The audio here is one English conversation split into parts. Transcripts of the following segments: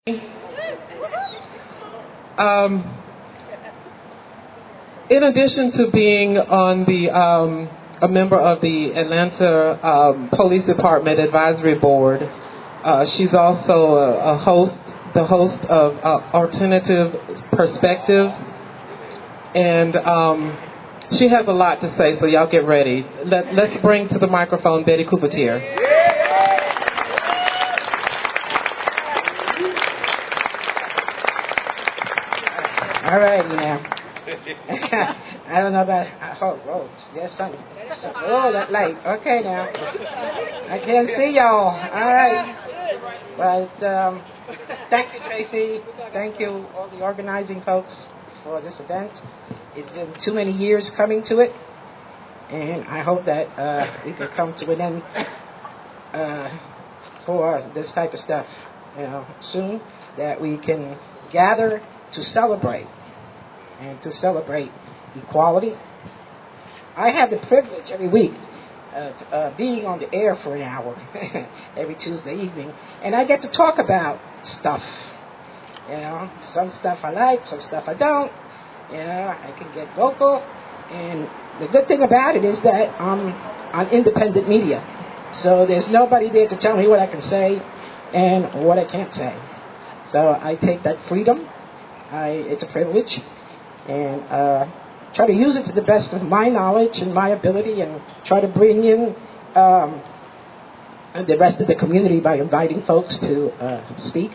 In addition to being on a member of the Atlanta Police Department Advisory Board, she's also the host of Alternative Perspectives, and she has a lot to say, so y'all get ready. Let's bring to the microphone Betty Couvertier. All righty now. I don't know about, there's something. Oh, that light. Okay now. I can't see y'all. All right. But thank you, Tracee. Thank you, all the organizing folks, for this event. It's been too many years coming to it, and I hope that we can come to an end for this type of stuff, soon, that we can gather to celebrate, and to celebrate equality. I have the privilege every week of being on the air for an hour every Tuesday evening, and I get to talk about stuff. Some stuff I like, some stuff I don't. I can get vocal, and the good thing about it is that I'm on independent media, so there's nobody there to tell me what I can say and what I can't say. So I take that freedom. It's a privilege, and try to use it to the best of my knowledge and my ability, and try to bring in the rest of the community by inviting folks to speak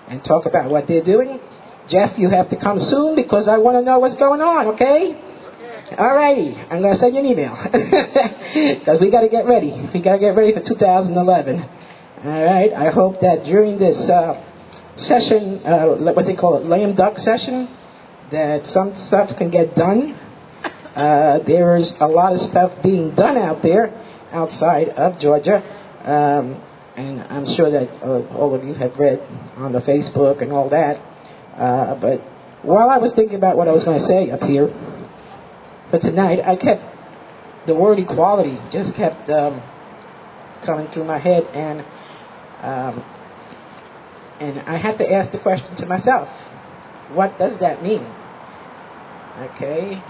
and talk about what they're doing. Jeff, you have to come soon because I want to know what's going on, okay? All righty. I'm going to send you an email because we got to get ready. We got to get ready for 2011. All right. I hope that during this session, what they call it, lame duck session, that some stuff can get done. There's a lot of stuff being done out there outside of Georgia, and I'm sure that all of you have read on the Facebook and all that. But while I was thinking about what I was going to say up here for tonight, I kept the word equality just kept coming through my head, and I had to ask the question to myself, what does that mean? Okay,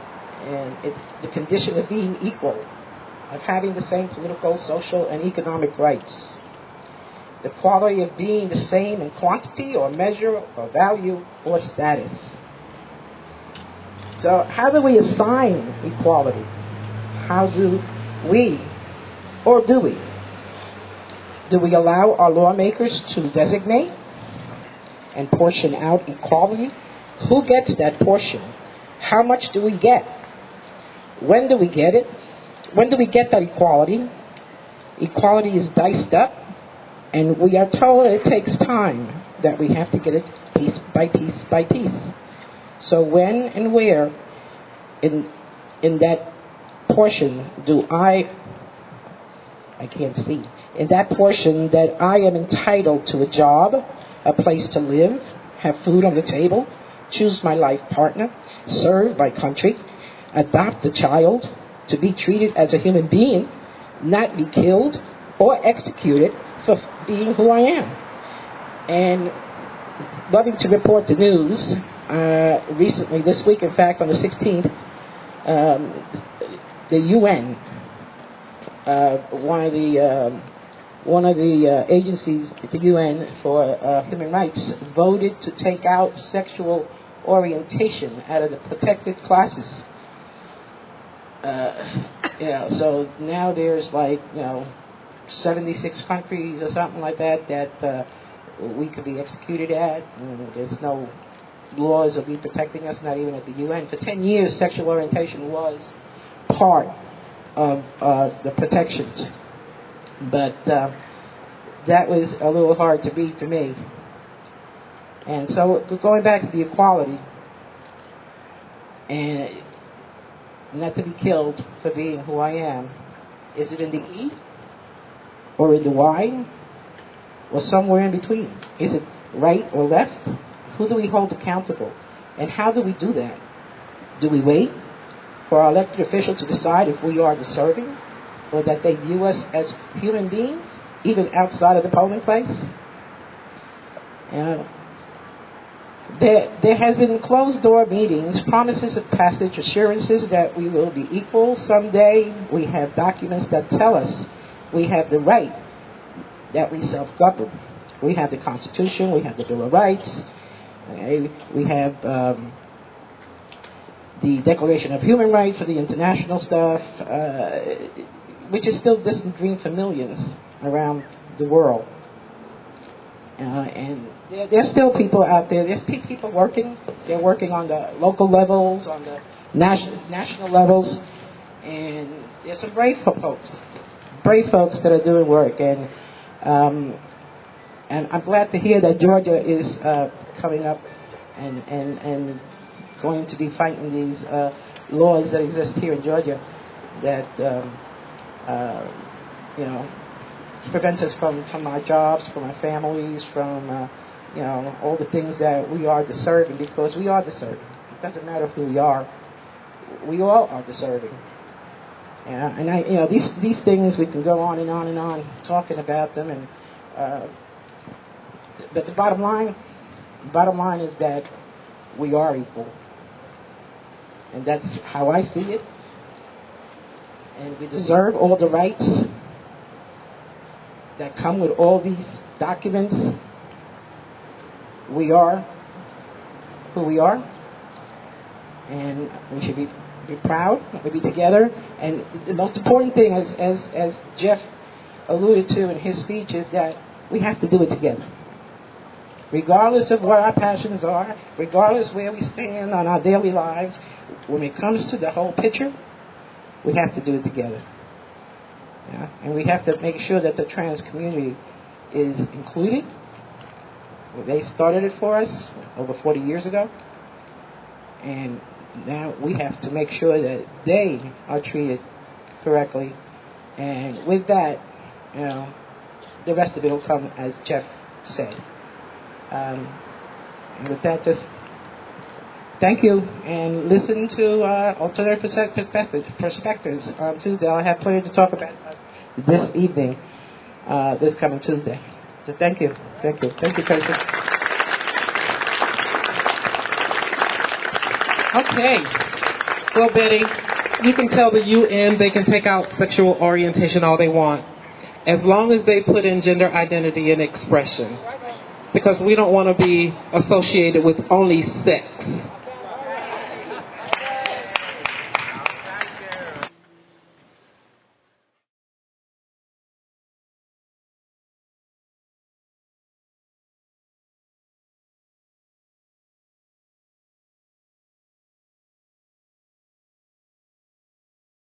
and it's the condition of being equal, of having the same political, social, and economic rights. The quality of being the same in quantity or measure or value or status. So how do we assign equality? How do we, or do we? Do we allow our lawmakers to designate and portion out equality? Who gets that portion? How much do we get? When do we get it? When do we get that equality? Equality is diced up, and we are told it takes time, that we have to get it piece by piece by piece. So when and where in that portion do I can't see, in that portion that I am entitled to a job, a place to live, have food on the table, choose my life partner, serve my country, adopt a child, to be treated as a human being, not be killed or executed for being who I am. And loving to report the news, recently, this week, in fact, on the 16th, the UN, one of the agencies at the UN for human rights, voted to take out sexual orientation out of the protected classes. So now there's 76 countries or something like that we could be executed at. And there's no laws of be protecting us, not even at the UN. For 10 years, sexual orientation was part of the protections. But that was a little hard to beat for me. And so going back to the equality, and not to be killed for being who I am, is it in the E? Or in the Y, or somewhere in between? Is it right or left? Who do we hold accountable? And how do we do that? Do we wait for our elected official to decide if we are deserving, or that they view us as human beings, even outside of the polling place? There has been closed-door meetings, promises of passage, assurances that we will be equal someday. We have documents that tell us we have the right that we self-govern. We have the Constitution, we have the Bill of Rights, we have the Declaration of Human Rights for the international stuff, which is still a distant dream for millions around the world. And there's still people out there. There's people working. They're working on the local levels, on the national levels, and there's some brave folks that are doing work. And I'm glad to hear that Georgia is coming up and going to be fighting these laws that exist here in Georgia that prevent us from our jobs, from our families, from all the things that we are deserving, because we are deserving. It doesn't matter who we are. We all are deserving. And these things, we can go on and on and on talking about them, and but the bottom line is that we are equal, and that's how I see it. And we deserve all the rights that come with all these documents. We are who we are, and we should be proud. We be together. And the most important thing, as Jeff alluded to in his speech, is that we have to do it together. Regardless of what our passions are, regardless where we stand on our daily lives, when it comes to the whole picture, we have to do it together. Yeah? And we have to make sure that the trans community is included. They started it for us over 40 years ago. And now we have to make sure that they are treated correctly. And with that, the rest of it will come, as Jeff said. And with that, just thank you, and listen to alternative perspectives on Tuesday. I'll have plenty to talk about this evening, this coming Tuesday. So thank you, Tracy. Okay. Well, Betty, you can tell the UN they can take out sexual orientation all they want, as long as they put in gender identity and expression. Because we don't want to be associated with only sex.